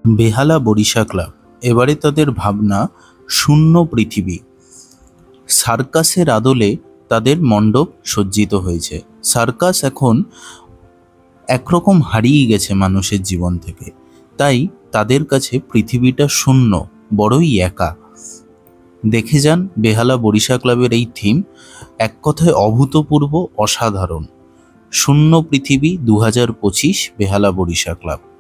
বেহালা Barisha club এবারে তাদের ভাবনা শূন্য পৃথিবী। সার্কাসের আদলে তাদের মণ্ডপ সজ্জিত হয়েছে। সার্কাস এখন একরকম হারিয়ে গেছে মানুষের জীবন থেকে, তাই তাদের কাছে পৃথিবীটা শূন্য, বড়ই একা। দেখে যান বেহালা বরিশা ক্লাবের এই থিম, এক কথায় অভূতপূর্ব, অসাধারণ। শূন্য পৃথিবী 2025 বেহালা বরিশা ক্লাব।